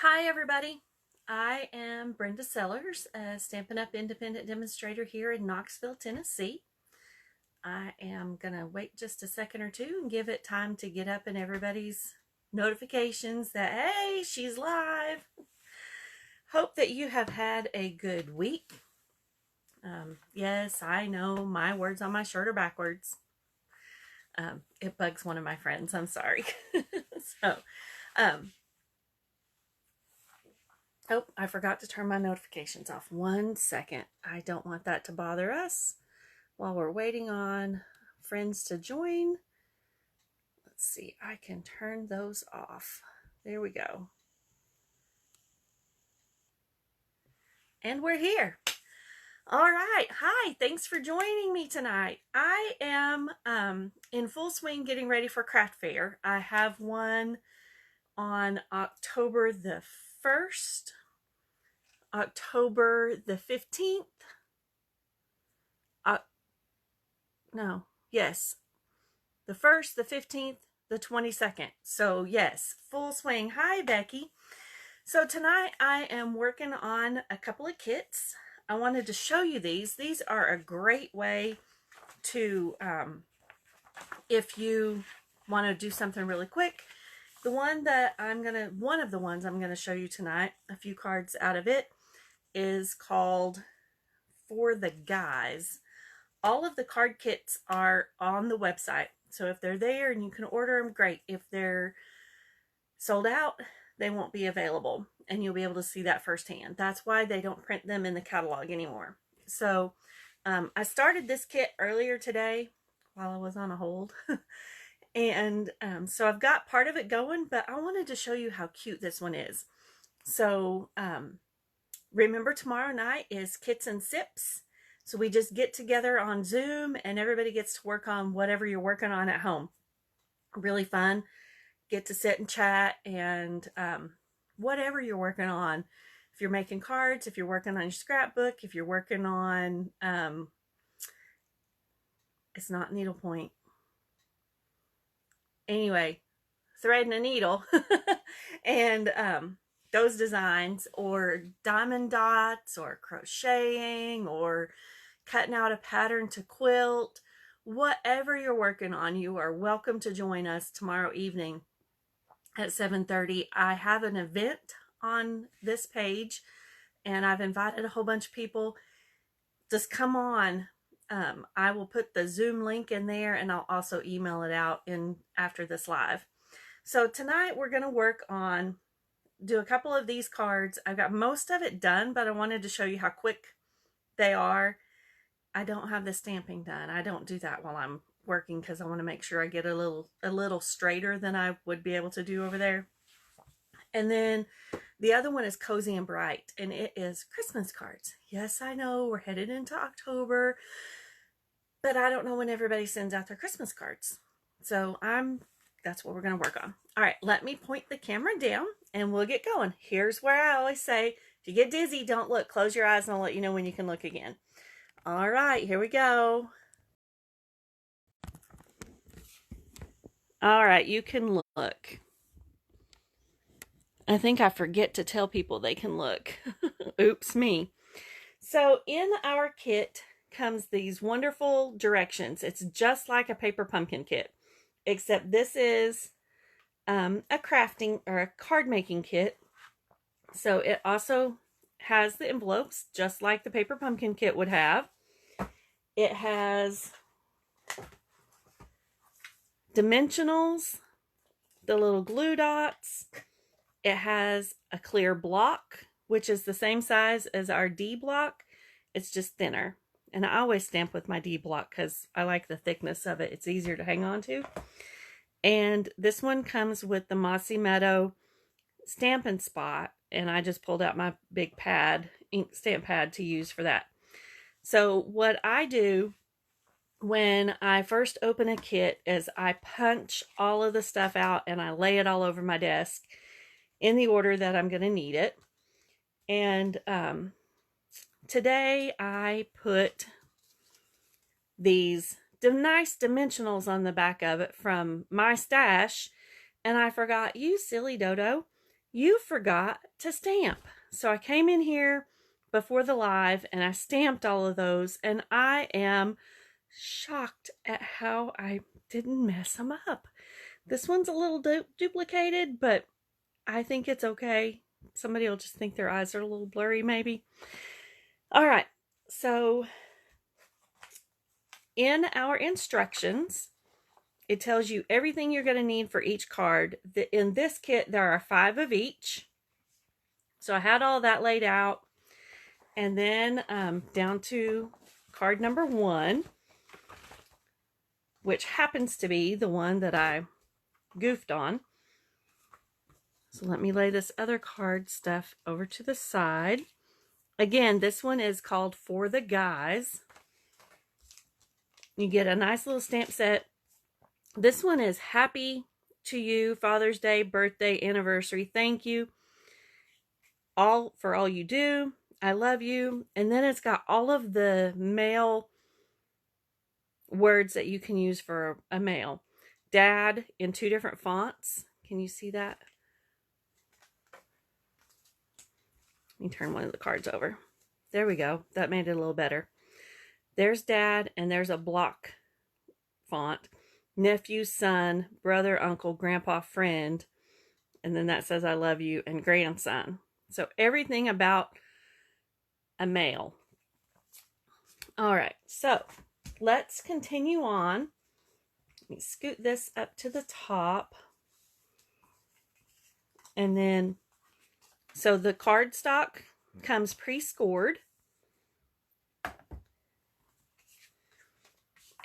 Hi everybody, I am Brenda Sellers, a Stampin' Up! Independent Demonstrator here in Knoxville, Tennessee. I am going to wait just a second or two and give it time to get up in everybody's notifications that, hey, she's live. Hope that you have had a good week. Yes, I know my words on my shirt are backwards. It bugs one of my friends, I'm sorry. Oh, I forgot to turn my notifications off. 1 second. I don't want that to bother us while we're waiting on friends to join. Let's see, I can turn those off. There we go. And we're here. All right. Hi, thanks for joining me tonight. I am in full swing getting ready for craft fair. I have one on October the 1st, October the 15th, yes, the 1st, the 15th, the 22nd. So yes, full swing. Hi, Becky. So tonight I am working on a couple of kits. I wanted to show you these. These are a great way to, if you want to do something really quick. One of the ones I'm going to show you tonight, a few cards out of it, is called For the Guys. All of the card kits are on the website. So if they're there and you can order them, great. If they're sold out, they won't be available. And you'll be able to see that firsthand. That's why they don't print them in the catalog anymore. So I started this kit earlier today while I was on a hold. And so I've got part of it going, but I wanted to show you how cute this one is. So remember, tomorrow night is Kits and Sips. So we just get together on Zoom and everybody gets to work on whatever you're working on at home. Really fun. Get to sit and chat and whatever you're working on. If you're making cards, if you're working on your scrapbook, if you're working on, it's not needlepoint. Anyway, thread and a needle and those designs, or diamond dots, or crocheting, or cutting out a pattern to quilt, whatever you're working on, you are welcome to join us tomorrow evening at 7:30. I have an event on this page and I've invited a whole bunch of people. Just come on. I will put the Zoom link in there and I'll also email it out after this live. So tonight we're going to do a couple of these cards. I've got most of it done, but I wanted to show you how quick they are. I don't have the stamping done. I don't do that while I'm working because I want to make sure I get a little straighter than I would be able to do over there. And then the other one is Cozy and Bright, and it is Christmas cards. Yes, I know we're headed into October, but I don't know when everybody sends out their Christmas cards. So that's what we're going to work on. All right, let me point the camera down and we'll get going. Here's where I always say, if you get dizzy, don't look. Close your eyes and I'll let you know when you can look again. All right, here we go. All right, you can look. I think I forget to tell people they can look. Oops, me. So in our kit comes these wonderful directions. It's just like a paper pumpkin kit, except this is a crafting or a card making kit. So it also has the envelopes just like the paper pumpkin kit would have. It has dimensionals, the little glue dots. It has a clear block, which is the same size as our D block. It's just thinner. And I always stamp with my D block because I like the thickness of it. It's easier to hang on to. And this one comes with the Mossy Meadow Stampin' Spot. And I just pulled out my big pad, ink stamp pad, to use for that. So what I do when I first open a kit is I punch all of the stuff out and I lay it all over my desk in the order that I'm going to need it. And today I put these nice dimensionals on the back of it from my stash, and I forgot, you silly dodo, you forgot to stamp. So I came in here before the live and I stamped all of those, and I am shocked at how I didn't mess them up. This one's a little duplicated, but I think it's okay. Somebody will just think their eyes are a little blurry maybe. All right, so in our instructions, it tells you everything you're going to need for each card. In this kit, there are 5 of each. So I had all that laid out. And then down to card number 1, which happens to be the one that I goofed on. So let me lay this other card stuff over to the side. Again, this one is called For the Guys. You get a nice little stamp set. This one is Happy to You, Father's Day, birthday, anniversary, thank you. All for all you do. I love you. And then it's got all of the male words that you can use for a male. Dad in 2 different fonts. Can you see that? Let me turn one of the cards over. There we go. That made it a little better. There's Dad, and there's a block font. Nephew, son, brother, uncle, grandpa, friend. And then that says I love you, and grandson. So everything about a male. All right, so let's continue on. Let me scoot this up to the top. And then, so the cardstock comes pre-scored.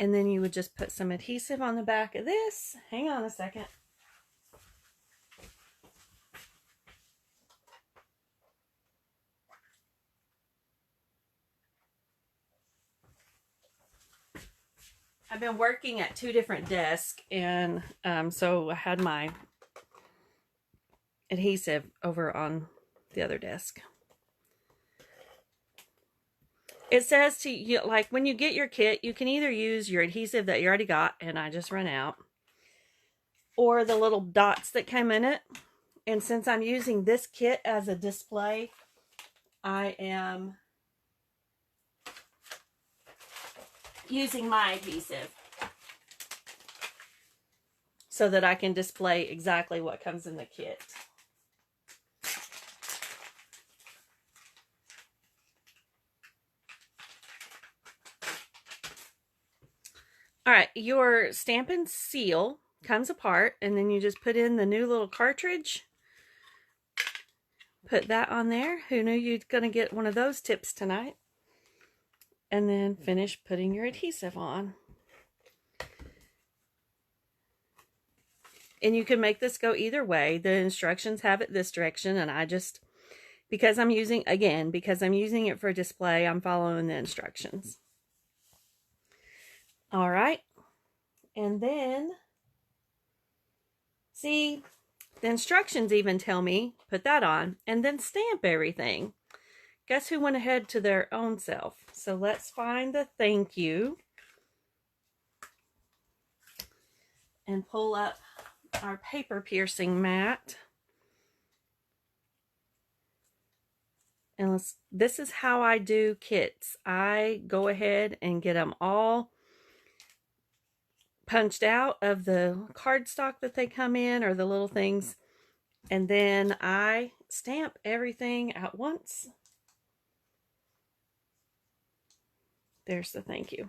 And then you would just put some adhesive on the back of this. Hang on a second. I've been working at 2 different desks, and so I had my adhesive over on the other desk. It says to you, like when you get your kit, you can either use your adhesive that you already got, and I just ran out, or the little dots that came in it. And since I'm using this kit as a display, I am using my adhesive so that I can display exactly what comes in the kit. All right, your Stampin' seal comes apart, and then you just put in the new little cartridge. Put that on there. Who knew you're going to get one of those tips tonight? And then finish putting your adhesive on. And you can make this go either way. The instructions have it this direction, and I just, because I'm using it for display, I'm following the instructions. All right. And then, see, the instructions even tell me, put that on, and then stamp everything. Guess who went ahead to their own self? So let's find the thank you. And pull up our paper piercing mat. And this is how I do kits. I go ahead and get them all punched out of the cardstock that they come in, or the little things, and then I stamp everything at once. There's the thank you.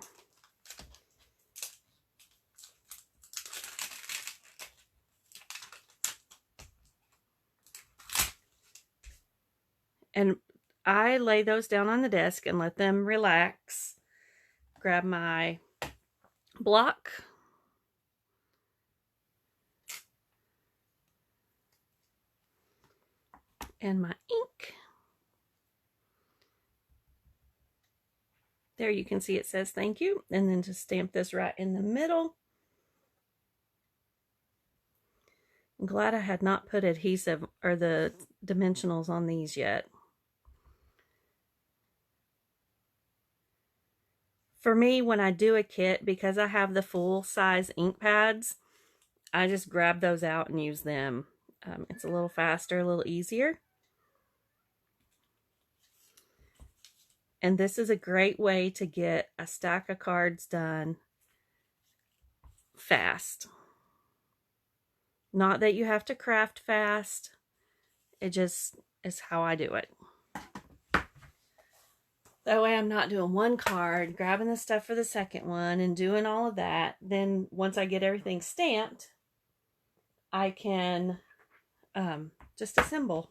And I lay those down on the desk and let them relax. Grab my block. And my ink. There you can see it says thank you. And then just stamp this right in the middle. I'm glad I had not put adhesive or the dimensionals on these yet. For me, when I do a kit, because I have the full size ink pads, I just grab those out and use them. It's a little faster, a little easier. And this is a great way to get a stack of cards done fast. Not that you have to craft fast. It just is how I do it. That way I'm not doing one card, grabbing the stuff for the second one, and doing all of that. Then once I get everything stamped, I can just assemble.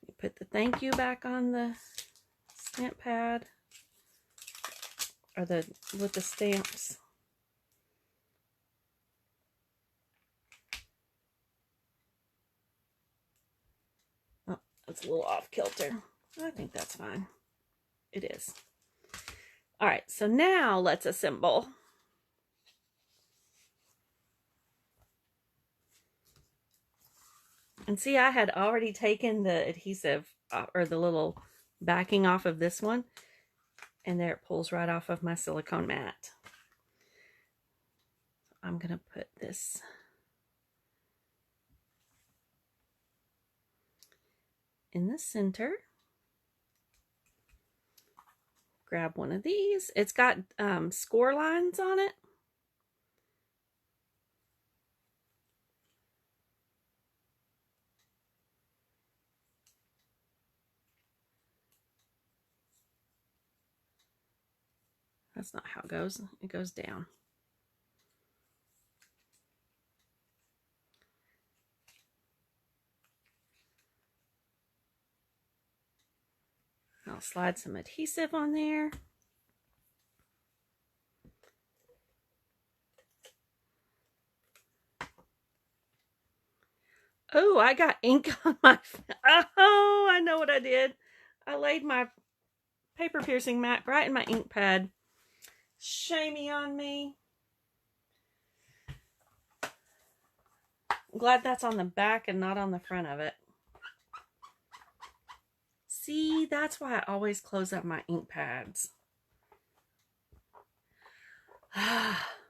You put the thank you back on the stamp pad, or with the stamps. Oh, it's a little off kilter. I think that's fine. It is. All right, so now let's assemble. And see, I had already taken the adhesive or the little backing off of this one, and there it pulls right off of my silicone mat. I'm going to put this in the center. Grab one of these. It's got score lines on it. That's not how it goes. It goes down. I'll slide some adhesive on there. Oh, I got ink on my... Oh, I know what I did. I laid my paper piercing mat right in my ink pad. Shamey on me. I'm glad that's on the back and not on the front of it. See, that's why I always close up my ink pads.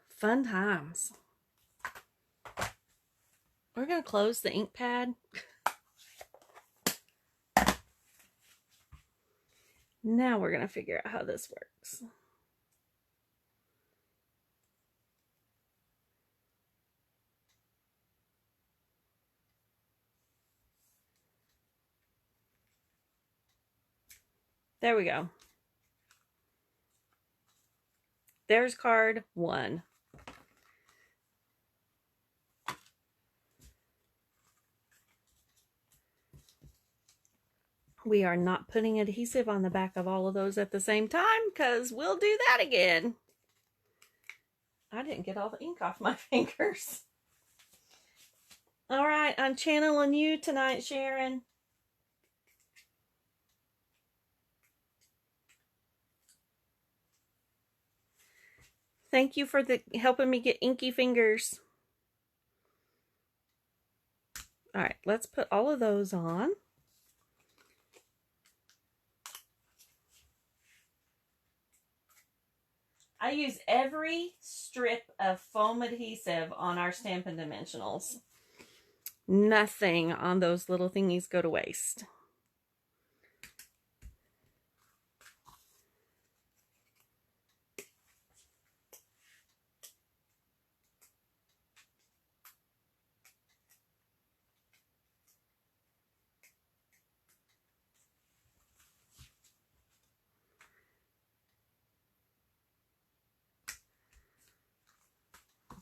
Fun times. We're going to close the ink pad. Now we're going to figure out how this works. There we go. There's card 1. We are not putting adhesive on the back of all of those at the same time because we'll do that again. I didn't get all the ink off my fingers. All right, I'm channeling you tonight, Sharon. Thank you for helping me get inky fingers. All right, let's put all of those on. I use every strip of foam adhesive on our Stampin' Dimensionals. Nothing on those little thingies go to waste.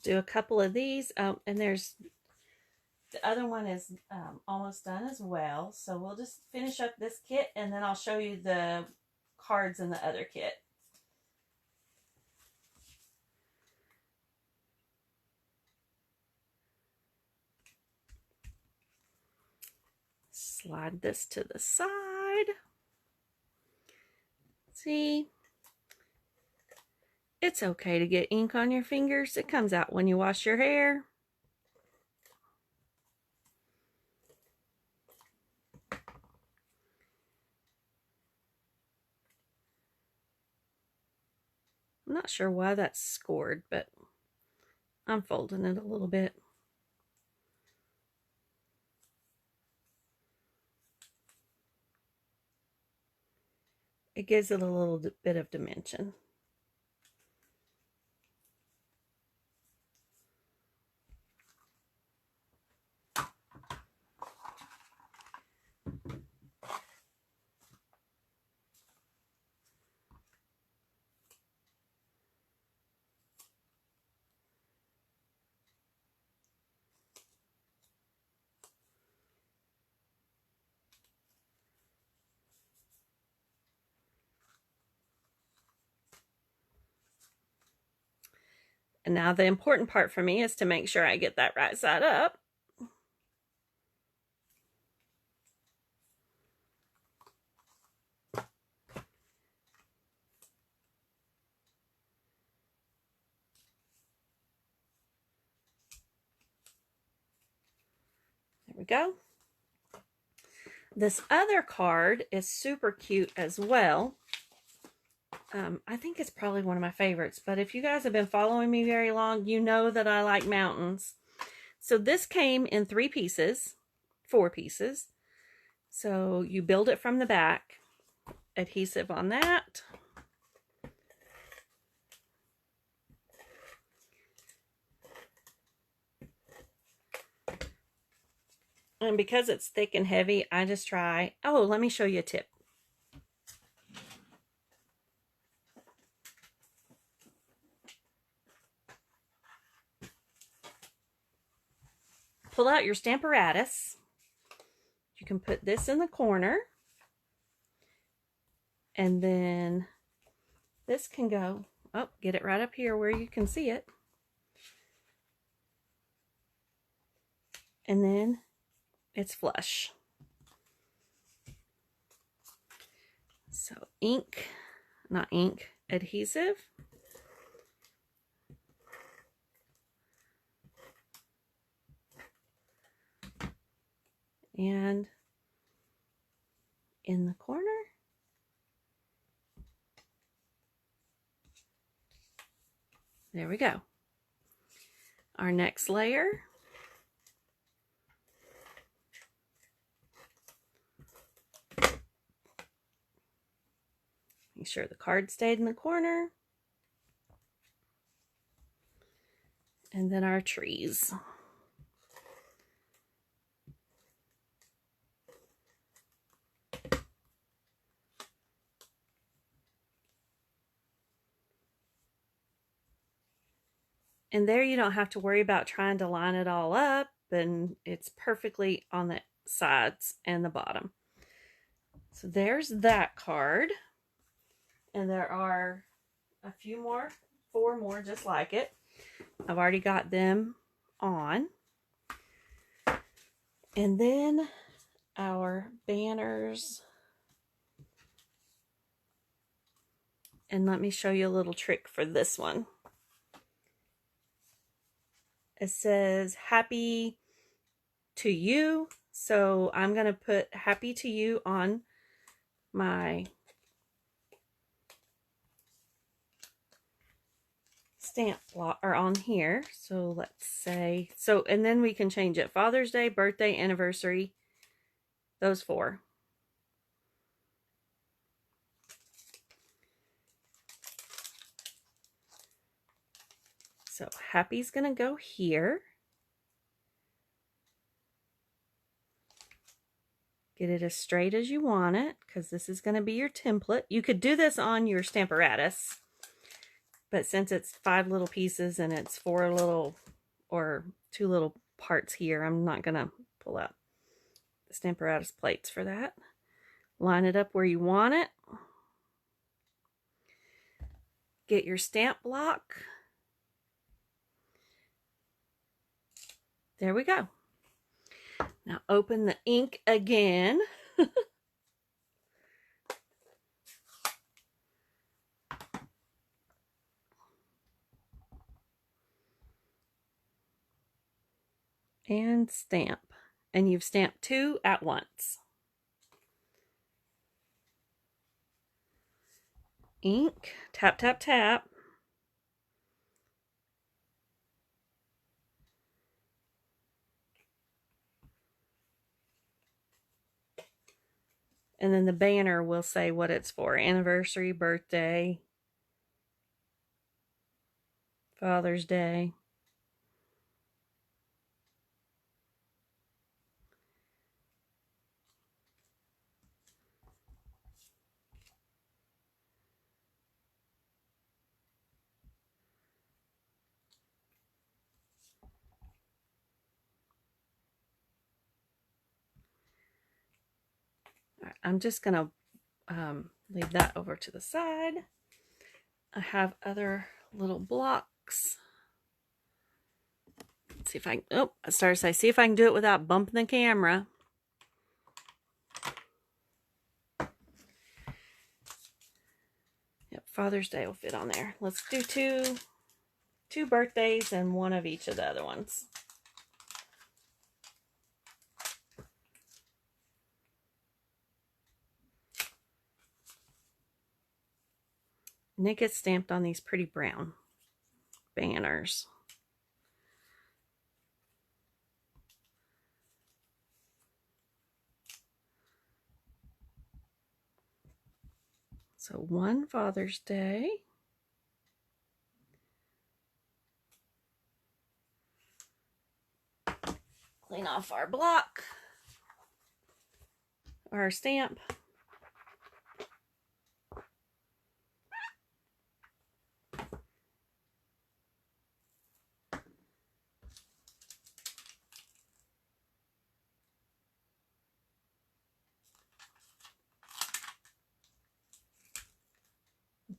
Do a couple of these, and there's the other one is almost done as well. So we'll just finish up this kit, and then I'll show you the cards in the other kit. Slide this to the side. See? It's okay to get ink on your fingers. It comes out when you wash your hair. I'm not sure why that's scored, but I'm folding it a little bit. It gives it a little bit of dimension. And now the important part for me is to make sure I get that right side up. There we go. This other card is super cute as well. I think it's probably one of my favorites, but if you guys have been following me very long, you know that I like mountains. So this came in 3 pieces, 4 pieces. So you build it from the back, adhesive on that. And because it's thick and heavy, I just try, oh, let me show you a tip. Pull out your Stamparatus. You can put this in the corner. And then this can go, oh, get it right up here where you can see it. And then it's flush. So ink, not ink, adhesive. And in the corner. There we go. Our next layer. Make sure the card stayed in the corner. And then our trees. And there you don't have to worry about trying to line it all up, and it's perfectly on the sides and the bottom. So there's that card. And there are a few more, 4 more just like it. I've already got them on. And then our banners. And let me show you a little trick for this one. It says happy to you. So I'm going to put happy to you on my stamp block, or on here. So let's say, so, and then we can change it. Father's Day, birthday, anniversary, those 4. So happy's going to go here. Get it as straight as you want it, because this is going to be your template. You could do this on your Stamparatus, but since it's 5 little pieces and it's 4 little, or 2 little parts here, I'm not going to pull out the Stamparatus plates for that. Line it up where you want it. Get your stamp block. There we go. Now open the ink again. And stamp. And you've stamped 2 at once. Ink, tap, tap, tap. And then the banner will say what it's for. Anniversary, birthday, Father's Day. All right, I'm just going to leave that over to the side. I have other little blocks. Let's see if I can, oh, I started to say, see if I can do it without bumping the camera. Yep, Father's Day will fit on there. Let's do two birthdays and one of each of the other ones. And it gets stamped on these pretty brown banners. So one Father's Day. Clean off our block, our stamp.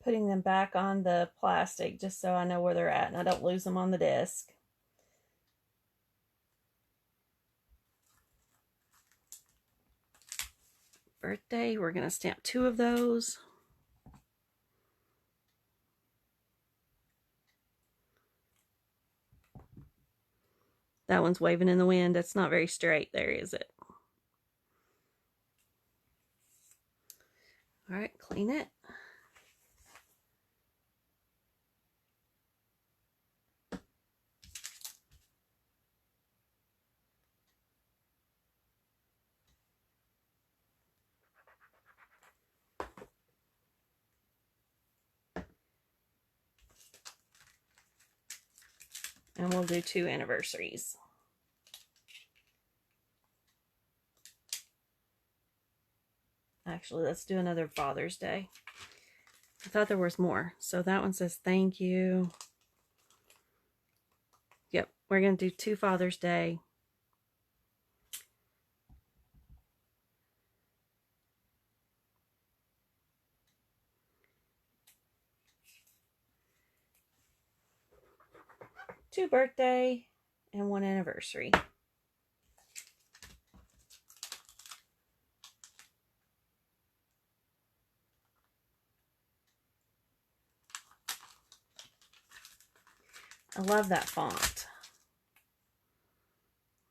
Putting them back on the plastic just so I know where they're at and I don't lose them on the disc. Birthday, we're going to stamp 2 of those. That one's waving in the wind. That's not very straight there, is it? All right, clean it. And we'll do 2 anniversaries. Actually, let's do another Father's Day. I thought there was more. So that one says thank you. Yep, we're going to do 2 Father's Day. Two birthday and 1 anniversary. I love that font.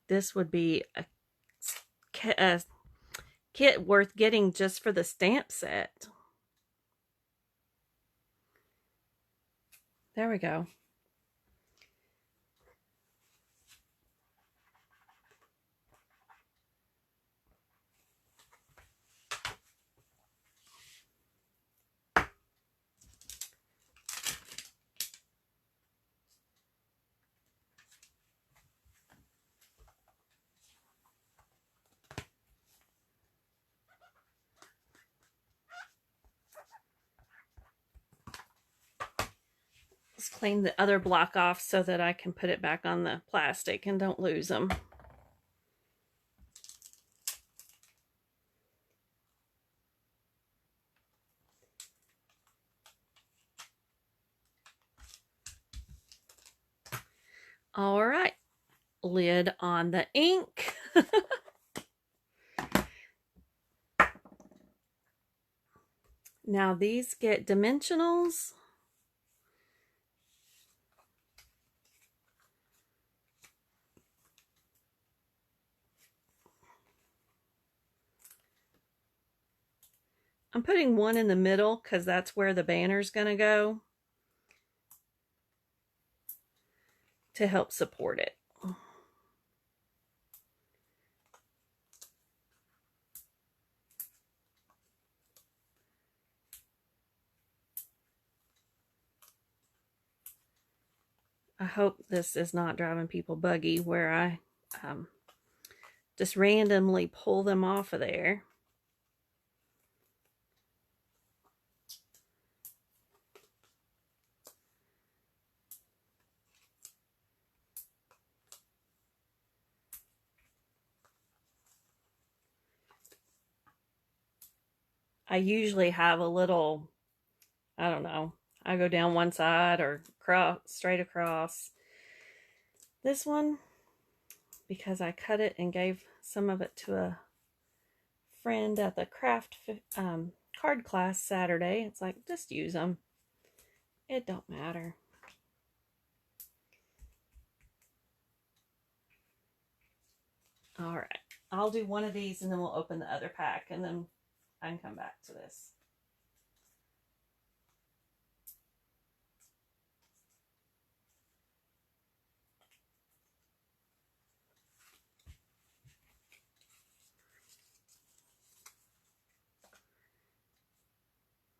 This would be a kit worth getting just for the stamp set. There we go. Let's clean the other block off so that I can put it back on the plastic and don't lose them. All right, lid on the ink. Now these get dimensionals. I'm putting one in the middle because that's where the banner's going to go to help support it. I hope this is not driving people buggy where I just randomly pull them off of there. I usually have a little, I don't know, I go down one side or straight across. This one, because I cut it and gave some of it to a friend at the craft card class Saturday, it's like, just use them. It don't matter. All right, I'll do one of these and then we'll open the other pack and then I can come back to this.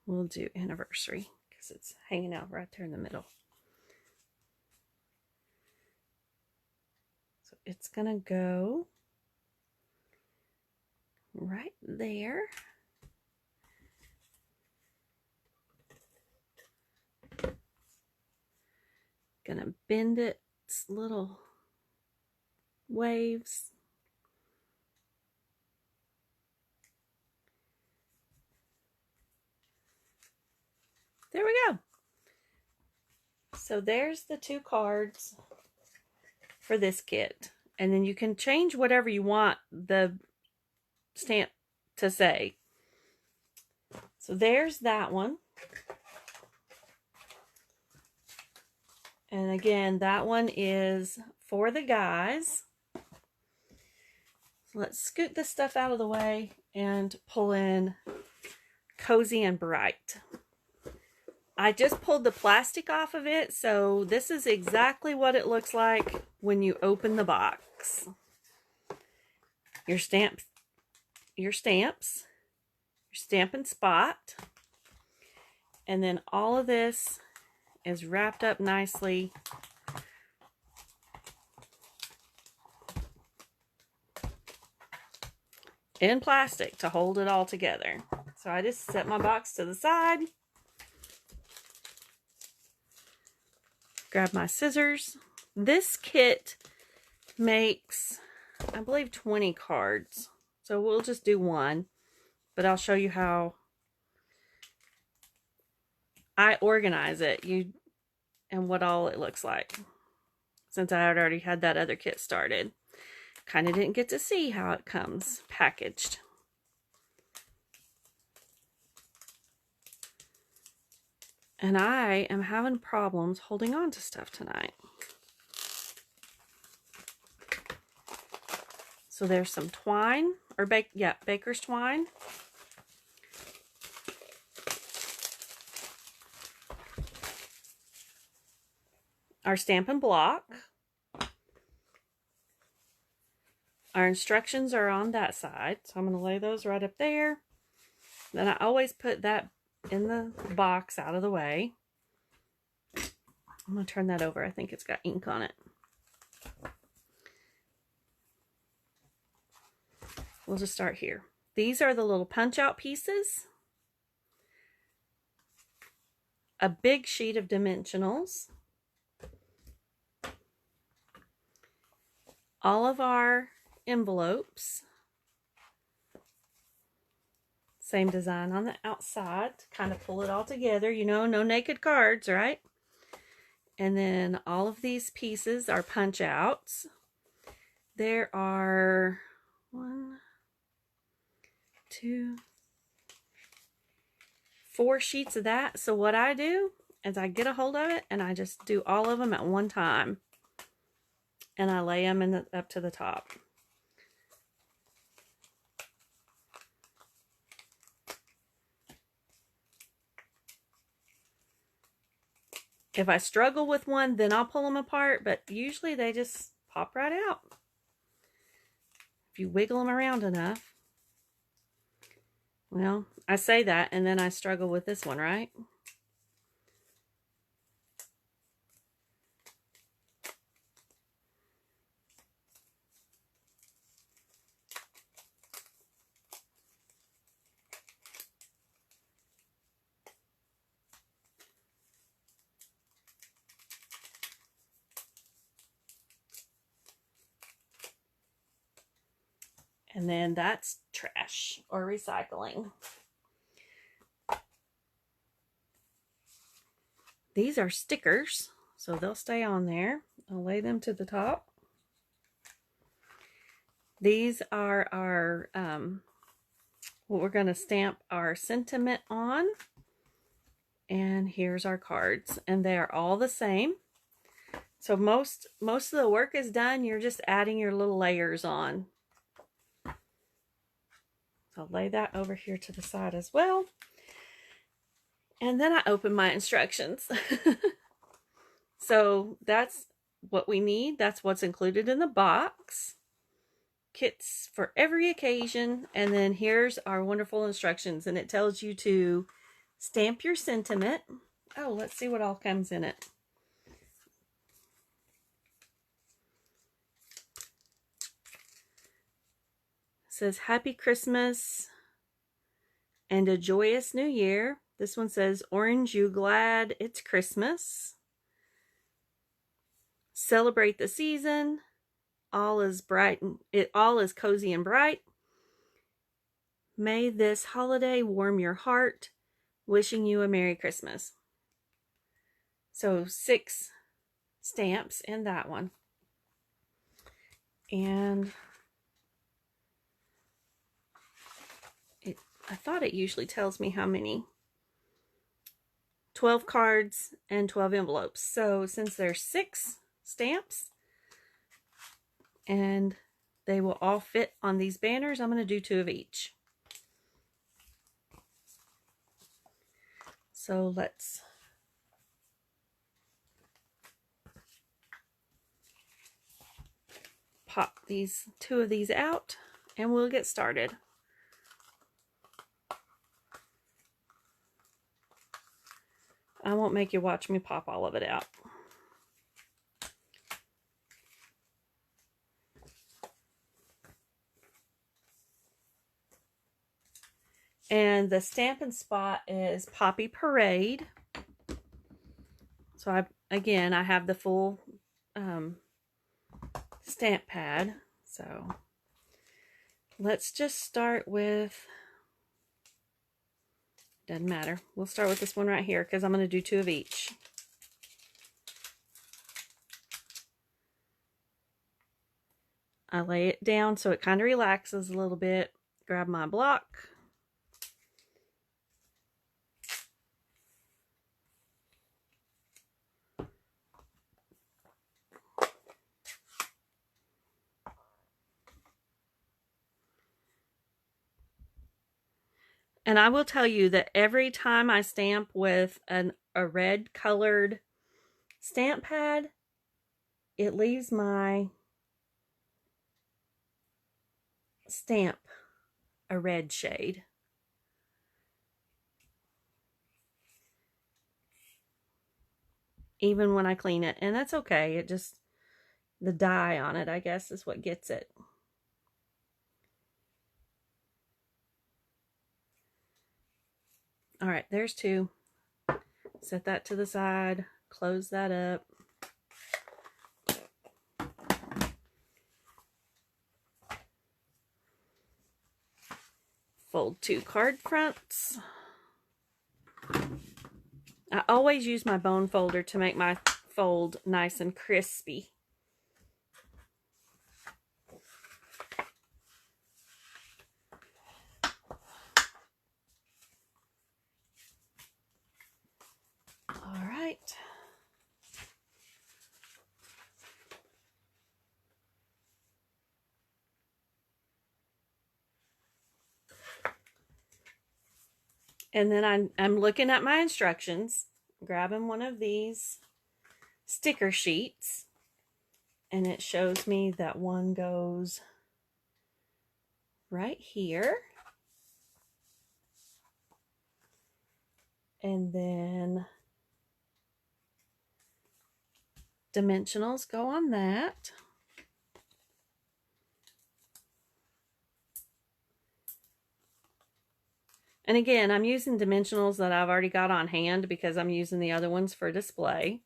We'll do anniversary because it's hanging out right there in the middle. So it's gonna go right there. Gonna bend its little waves. There we go. So there's the 2 cards for this kit. And then you can change whatever you want the stamp to say. So there's that one. And again, that one is for the guys. So let's scoot this stuff out of the way and pull in Cozy and Bright. I just pulled the plastic off of it, so this is exactly what it looks like when you open the box. Your stamps, your Stampin' Spot, and then all of this is wrapped up nicely in plastic to hold it all together. So I just set my box to the side, grab my scissors. This kit makes, I believe, 20 cards. So we'll just do one, but I'll show you how I organize it and what all it looks like. Since I had already had that other kit started. Kind of didn't get to see how it comes packaged. And I am having problems holding on to stuff tonight. So there's some twine, or baker's twine. Our Stampin' Block. Our instructions are on that side, so I'm going to lay those right up there. Then I always put that in the box out of the way. I'm going to turn that over. I think it's got ink on it. We'll just start here. These are the little punch-out pieces. A big sheet of dimensionals. All of our envelopes. Same design on the outside to kind of pull it all together. You know, no naked cards, right? And then all of these pieces are punch outs. There are 1, 2, 4 sheets of that. So what I do is I get a hold of it and I just do all of them at one time. And I lay them up to the top. If I struggle with one, then I'll pull them apart, but usually they just pop right out. If you wiggle them around enough. Well, I say that, and then I struggle with this one, right? And then that's trash or recycling. These are stickers, so they'll stay on there. I'll lay them to the top. These are our, what we're going to stamp our sentiment on. And here's our cards. And they are all the same. So most of the work is done. You're just adding your little layers on. I'll lay that over here to the side as well. And then I open my instructions. So that's what we need. That's what's included in the box. Kits for every occasion. And then here's our wonderful instructions. And it tells you to stamp your sentiment. Oh, let's see what all comes in it. It says Happy Christmas and a joyous new year. This one says, Orange you glad it's Christmas. Celebrate the season. All is bright. All is cozy and bright. May this holiday warm your heart. Wishing you a Merry Christmas. So 6 stamps in that one. And I thought it usually tells me how many. 12 cards and 12 envelopes. So since there's 6 stamps and they will all fit on these banners, I'm going to do 2 of each. So let's pop these 2 of these out and we'll get started. I won't make you watch me pop all of it out. And the Stampin' Spot is Poppy Parade. So I have the full stamp pad. So let's just start with, doesn't matter. We'll start with this one right here because I'm going to do 2 of each. I lay it down so it kind of relaxes a little bit. Grab my block. And I will tell you that every time I stamp with a red colored stamp pad, it leaves my stamp a red shade. Even when I clean it. And that's okay. It just, the dye on it, I guess, is what gets it. All right, there's 2. Set that to the side. Close that up. Fold 2 card fronts. I always use my bone folder to make my fold nice and crispy. All right. And then I'm looking at my instructions, grabbing one of these sticker sheets, and it shows me that one goes right here. And then dimensionals go on that. And again, I'm using dimensionals that I've already got on hand because I'm using the other ones for display.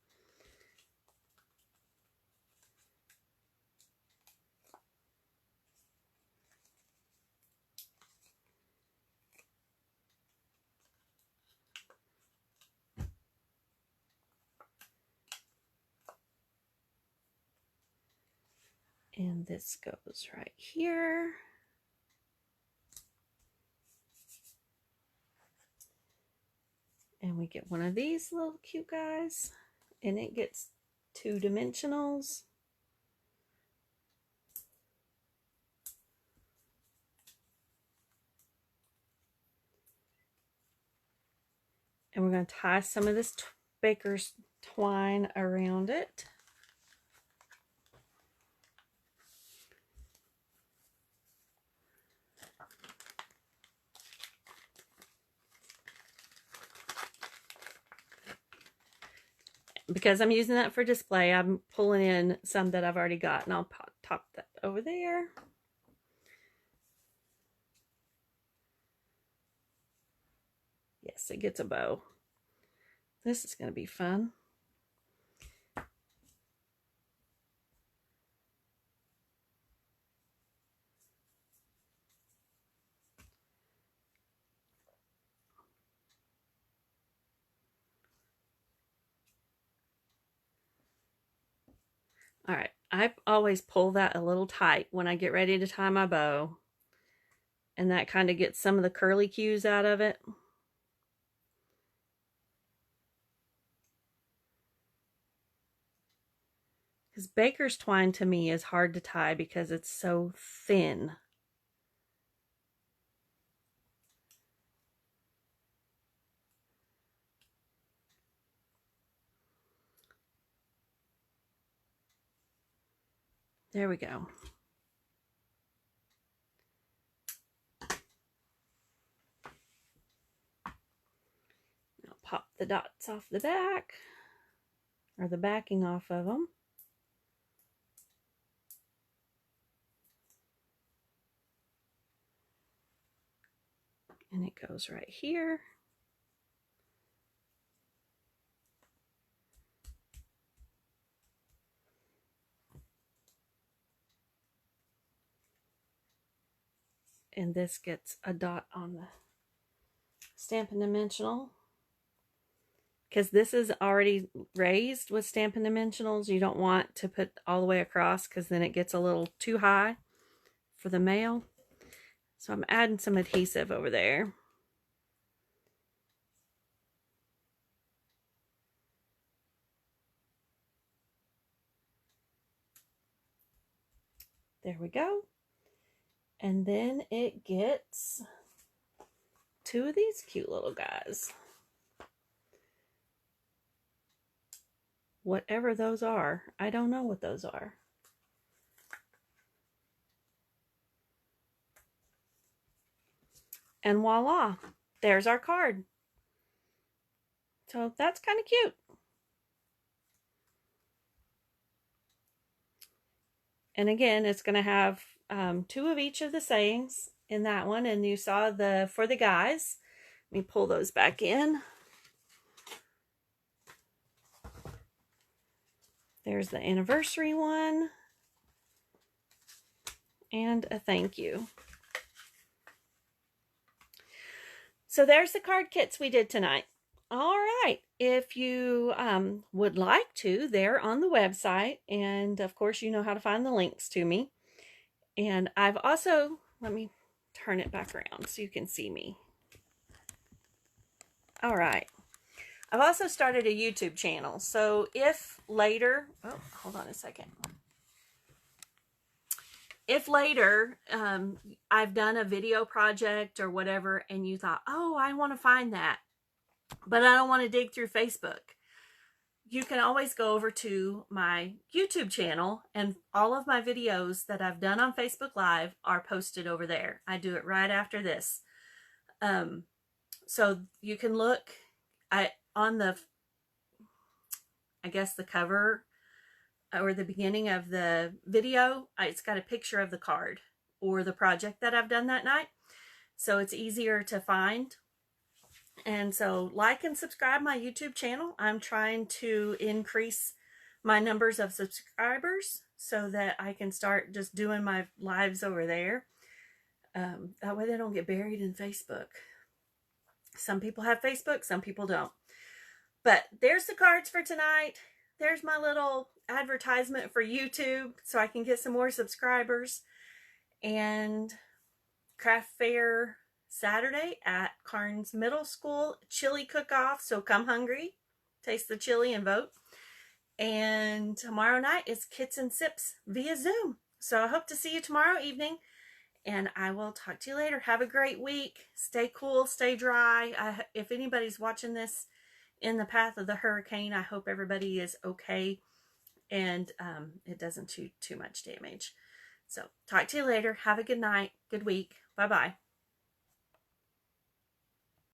And this goes right here. And we get one of these little cute guys. And it gets 2 dimensionals. And we're going to tie some of this baker's twine around it. Because I'm using that for display, I'm pulling in some that I've already got, and I'll top that over there. Yes, it gets a bow. This is going to be fun. All right, I always pull that a little tight when I get ready to tie my bow. And that kind of gets some of the curly cues out of it. Because baker's twine to me is hard to tie because it's so thin. There we go. Now pop the dots off the back, or the backing off of them. And it goes right here. And this gets a dot on the Stampin' Dimensional. Because this is already raised with Stampin' Dimensionals. You don't want to put all the way across because then it gets a little too high for the mail. So I'm adding some adhesive over there. There we go. And then it gets 2 of these cute little guys. Whatever those are. I don't know what those are. And voila, there's our card. So that's kind of cute. And again, it's going to have 2 of each of the sayings in that one. And you saw the for the guys. Let me pull those back in. There's the anniversary one. And a thank you. So there's the card kits we did tonight. All right, if you would like to, they're on the website, and of course you know how to find the links to me. And I've also, let me turn it back around so you can see me. All right, I've also started a YouTube channel, so if later, oh, hold on a second. If later I've done a video project or whatever, and you thought, oh, I want to find that, but I don't want to dig through Facebook, you can always go over to my YouTube channel, and all of my videos that I've done on Facebook Live are posted over there. I do it right after this. So you can look on the, I guess the cover or the beginning of the video, it's got a picture of the card or the project that I've done that night. So it's easier to find. And so like and subscribe my YouTube channel. I'm trying to increase my numbers of subscribers so that I can start just doing my lives over there. That way they don't get buried in Facebook. Some people have Facebook, some people don't. But there's the cards for tonight. there's my little advertisement for YouTube so I can get some more subscribers. And craft fair Saturday at Carnes Middle School, chili cook-off, so come hungry, taste the chili and vote. And tomorrow night is Kits and Sips via Zoom. So I hope to see you tomorrow evening, and I will talk to you later. Have a great week. Stay cool, stay dry. If anybody's watching this in the path of the hurricane, I hope everybody is okay and it doesn't do too much damage. So talk to you later. Have a good night, good week. Bye-bye.